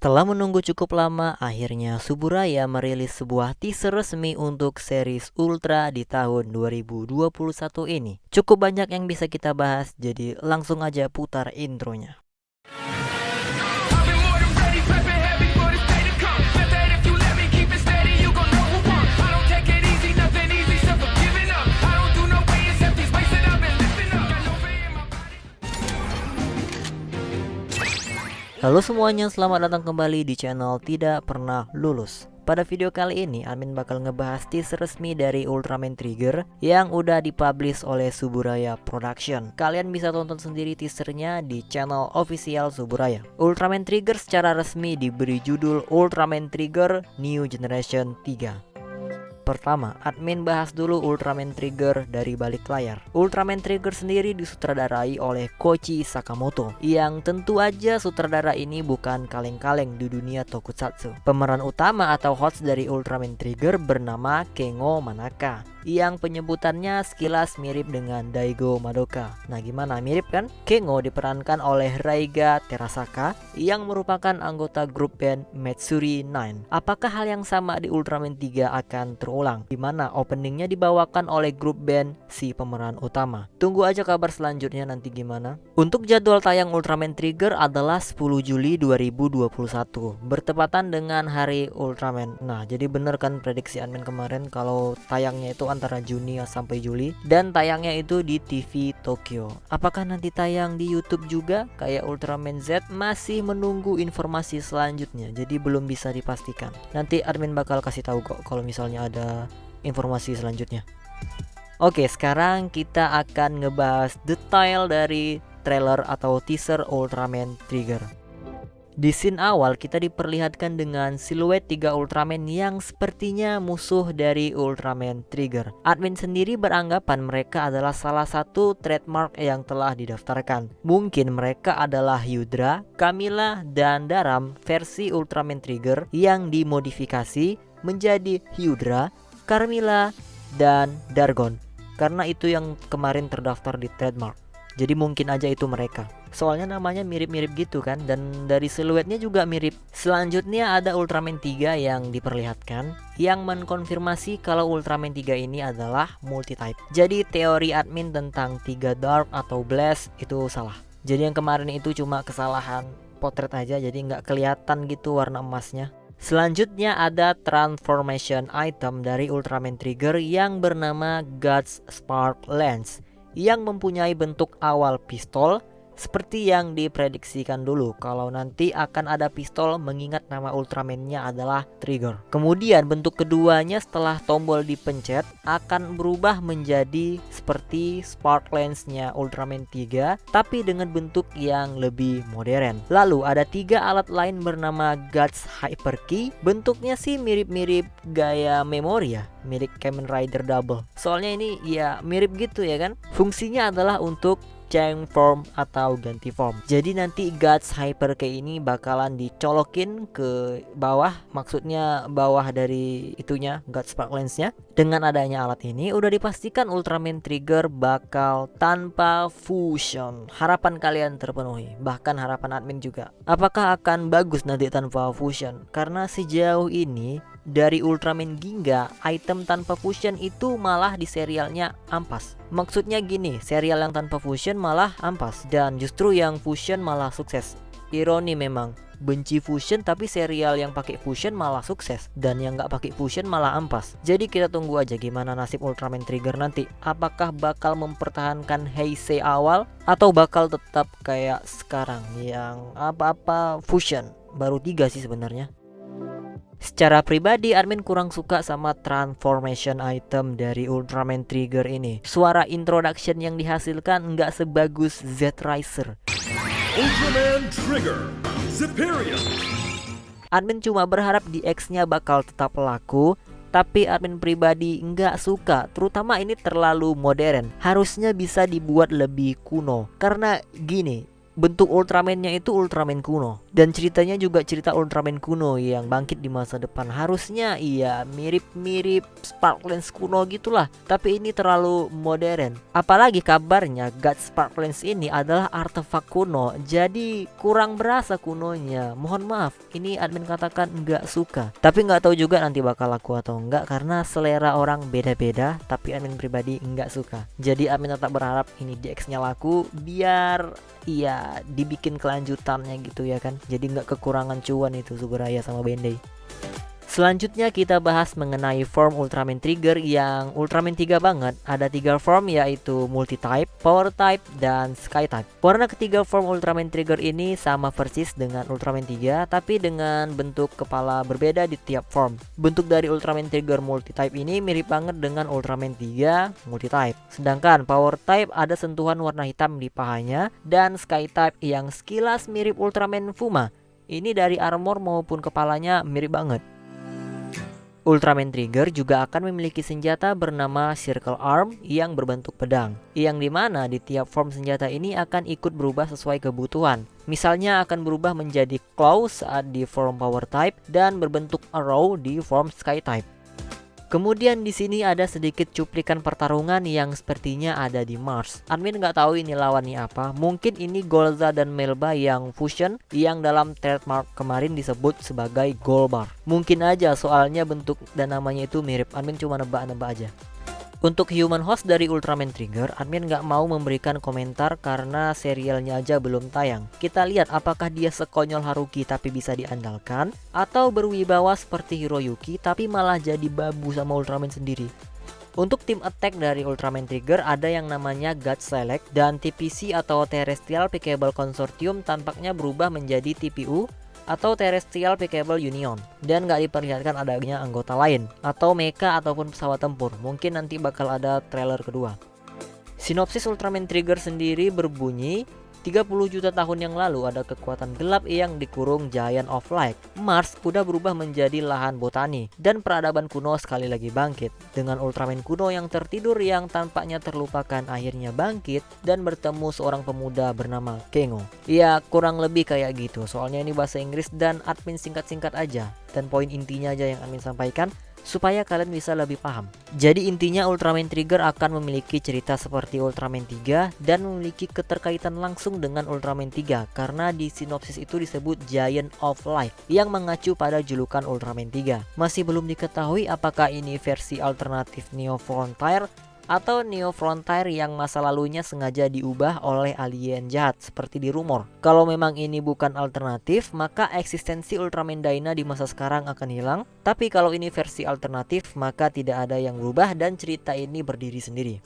Setelah menunggu cukup lama, akhirnya Suburaya merilis sebuah teaser resmi untuk series Ultra di tahun 2021 ini. Cukup banyak yang bisa kita bahas, jadi langsung aja putar intronya. Halo semuanya, selamat datang kembali di channel Tidak Pernah Lulus. Pada video kali ini, admin bakal ngebahas teaser resmi dari Ultraman Trigger yang udah dipublish oleh Suburaya Production. Kalian bisa tonton sendiri teasernya di channel official Suburaya. Ultraman Trigger secara resmi diberi judul Ultraman Trigger New Generation 3. Pertama, admin bahas dulu Ultraman Trigger dari balik layar. Ultraman Trigger sendiri disutradarai oleh Koichi Sakamoto, yang tentu aja sutradara ini bukan kaleng-kaleng di dunia tokusatsu. Pemeran utama atau host dari Ultraman Trigger bernama Kengo Manaka, yang penyebutannya sekilas mirip dengan Daigo Madoka. Nah, gimana, mirip kan? Kengo diperankan oleh Raiga Terasaka yang merupakan anggota grup band Matsuri 9. Apakah hal yang sama di Ultraman 3 akan terulang, di mana openingnya dibawakan oleh grup band si pemeran utama? Tunggu aja kabar selanjutnya nanti gimana. Untuk jadwal tayang Ultraman Trigger adalah 10 Juli 2021, bertepatan dengan hari Ultraman. Nah, jadi bener kan prediksi admin kemarin kalau tayangnya itu antara Juni sampai Juli, dan tayangnya itu di TV Tokyo. Apakah nanti tayang di YouTube juga kayak Ultraman Z? Masih menunggu informasi selanjutnya, jadi belum bisa dipastikan. Nanti admin bakal kasih tahu kok kalau misalnya ada informasi selanjutnya. Oke, sekarang kita akan ngebahas detail dari trailer atau teaser Ultraman Trigger. Di scene awal kita diperlihatkan dengan siluet 3 Ultraman yang sepertinya musuh dari Ultraman Trigger. Admin sendiri beranggapan mereka adalah salah satu trademark yang telah didaftarkan. Mungkin mereka adalah Hydra, Camilla, dan Daram versi Ultraman Trigger yang dimodifikasi menjadi Hydra, Carmilla, dan Dargon, karena itu yang kemarin terdaftar di trademark. Jadi mungkin aja itu mereka. Soalnya namanya mirip-mirip gitu kan, dan dari siluetnya juga mirip. Selanjutnya ada Ultraman 3 yang diperlihatkan, yang mengkonfirmasi kalau Ultraman 3 ini adalah multi-type. Jadi teori admin tentang 3 Dark atau Blast itu salah. Jadi yang kemarin itu cuma kesalahan potret aja, jadi nggak kelihatan gitu warna emasnya. Selanjutnya ada transformation item dari Ultraman Trigger yang bernama God's Spark Lens, yang mempunyai bentuk awal pistol seperti yang diprediksikan dulu kalau nanti akan ada pistol, mengingat nama Ultraman-nya adalah Trigger. Kemudian bentuk keduanya setelah tombol dipencet akan berubah menjadi seperti Spark Lens-nya Ultraman 3 tapi dengan bentuk yang lebih modern. Lalu ada 3 alat lain bernama God's Hyper Key. Bentuknya sih mirip-mirip gaya memori ya, milik Kamen Rider Double. Soalnya ini ya mirip gitu ya kan. Fungsinya adalah untuk change form atau ganti form. Jadi nanti God's Hyper Key ini bakalan dicolokin ke bawah, maksudnya bawah dari itunya God's Spark Lens-nya. Dengan adanya alat ini udah dipastikan Ultraman Trigger bakal tanpa fusion. Harapan kalian terpenuhi, bahkan harapan admin juga. Apakah akan bagus nanti tanpa fusion? Karena sejauh ini dari Ultraman Ginga, item tanpa fusion itu malah di serialnya ampas. Maksudnya gini, serial yang tanpa fusion malah ampas, dan justru yang fusion malah sukses. Ironi memang, benci fusion tapi serial yang pakai fusion malah sukses, dan yang nggak pakai fusion malah ampas. Jadi kita tunggu aja gimana nasib Ultraman Trigger nanti. Apakah bakal mempertahankan Heisei awal atau bakal tetap kayak sekarang yang apa-apa fusion? Baru 3 sih sebenarnya. Secara pribadi admin kurang suka sama transformation item dari Ultraman Trigger ini. Suara introduction yang dihasilkan nggak sebagus Z-Riser. Ultraman Trigger Superior. Admin cuma berharap DX-nya bakal tetap laku, tapi admin pribadi nggak suka, terutama ini terlalu modern. Harusnya bisa dibuat lebih kuno. Karena gini, bentuk Ultraman-nya itu Ultraman kuno, dan ceritanya juga cerita Ultraman kuno yang bangkit di masa depan. Harusnya iya mirip-mirip Sparklance kuno gitulah, tapi ini terlalu modern. Apalagi kabarnya God Sparklance ini adalah artefak kuno, jadi kurang berasa kunonya. Mohon maaf, ini admin katakan nggak suka. Tapi nggak tahu juga nanti bakal laku atau enggak, karena selera orang beda-beda. Tapi admin pribadi nggak suka. Jadi admin tetap berharap ini DX-nya laku, biar iya dibikin kelanjutannya gitu ya kan, jadi nggak kekurangan cuan itu Subaraya sama Bandai. Selanjutnya kita bahas mengenai form Ultraman Trigger yang Ultraman 3 banget. Ada 3 form, yaitu Multi-Type, Power-Type, dan Sky-Type. Warna ketiga form Ultraman Trigger ini sama persis dengan Ultraman 3, tapi dengan bentuk kepala berbeda di tiap form. Bentuk dari Ultraman Trigger Multi-Type ini mirip banget dengan Ultraman 3 Multi-Type. Sedangkan Power-Type ada sentuhan warna hitam di pahanya, dan Sky-Type yang sekilas mirip Ultraman Fuma. Ini dari armor maupun kepalanya mirip banget. Ultraman Trigger juga akan memiliki senjata bernama Circle Arm yang berbentuk pedang, yang dimana di tiap form senjata ini akan ikut berubah sesuai kebutuhan. Misalnya akan berubah menjadi Claw saat di form Power Type dan berbentuk Arrow di form Sky Type. Kemudian di sini ada sedikit cuplikan pertarungan yang sepertinya ada di Mars. Admin nggak tahu ini lawannya apa. Mungkin ini Golza dan Melba yang fusion, yang dalam trademark kemarin disebut sebagai Golbar. Mungkin aja, soalnya bentuk dan namanya itu mirip. Admin cuma nebak-nebak aja. Untuk human host dari Ultraman Trigger, admin nggak mau memberikan komentar karena serialnya aja belum tayang. Kita lihat apakah dia sekonyol Haruki tapi bisa diandalkan, atau berwibawa seperti Hiroyuki tapi malah jadi babu sama Ultraman sendiri. Untuk tim attack dari Ultraman Trigger ada yang namanya God Select, dan TPC atau Terrestrial Pickable Consortium tampaknya berubah menjadi TPU atau Terrestrial Pickable Union, dan nggak diperlihatkan adanya anggota lain atau mecha ataupun pesawat tempur. Mungkin nanti bakal ada trailer kedua. Sinopsis Ultraman Trigger sendiri berbunyi, 30 juta tahun yang lalu ada kekuatan gelap yang dikurung Giant of Light. Mars udah berubah menjadi lahan botani, dan peradaban kuno sekali lagi bangkit. Dengan Ultraman kuno yang tertidur yang tampaknya terlupakan akhirnya bangkit dan bertemu seorang pemuda bernama Kengo. Ya kurang lebih kayak gitu, soalnya ini bahasa Inggris dan admin singkat-singkat aja. Dan poin intinya aja yang admin sampaikan, supaya kalian bisa lebih paham. Jadi intinya Ultraman Trigger akan memiliki cerita seperti Ultraman 3 dan memiliki keterkaitan langsung dengan Ultraman 3 karena di sinopsis itu disebut Giant of Light yang mengacu pada julukan Ultraman 3. Masih belum diketahui apakah ini versi alternatif Neo Frontier atau Neo Frontier yang masa lalunya sengaja diubah oleh alien jahat seperti di rumor. Kalau memang ini bukan alternatif, maka eksistensi Ultraman Dyna di masa sekarang akan hilang. Tapi kalau ini versi alternatif, maka tidak ada yang berubah dan cerita ini berdiri sendiri.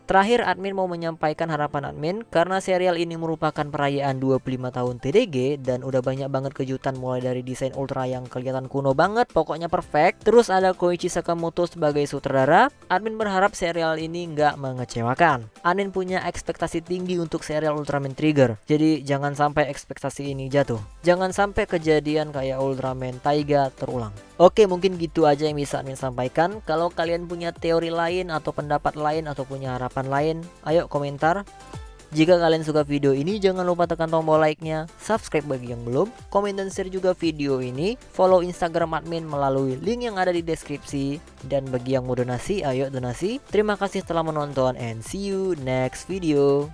Terakhir, admin mau menyampaikan harapan admin karena serial ini merupakan perayaan 25 tahun TDG dan udah banyak banget kejutan mulai dari desain Ultra yang kelihatan kuno banget, pokoknya perfect. Terus ada Koichi Sakamoto sebagai sutradara. Admin berharap serial ini nggak mengecewakan. Admin punya ekspektasi tinggi untuk serial Ultraman Trigger, jadi jangan sampai ekspektasi ini jatuh. Jangan sampai kejadian kayak Ultraman Taiga terulang. Oke, mungkin gitu aja yang bisa admin sampaikan. Kalau kalian punya teori lain atau pendapat lain atau punya harapan lain, ayo komentar. Jika kalian suka video ini, jangan lupa tekan tombol like-nya, subscribe bagi yang belum, komen dan share juga video ini, follow Instagram admin melalui link yang ada di deskripsi, dan bagi yang mau donasi, ayo donasi. Terima kasih telah menonton and see you next video.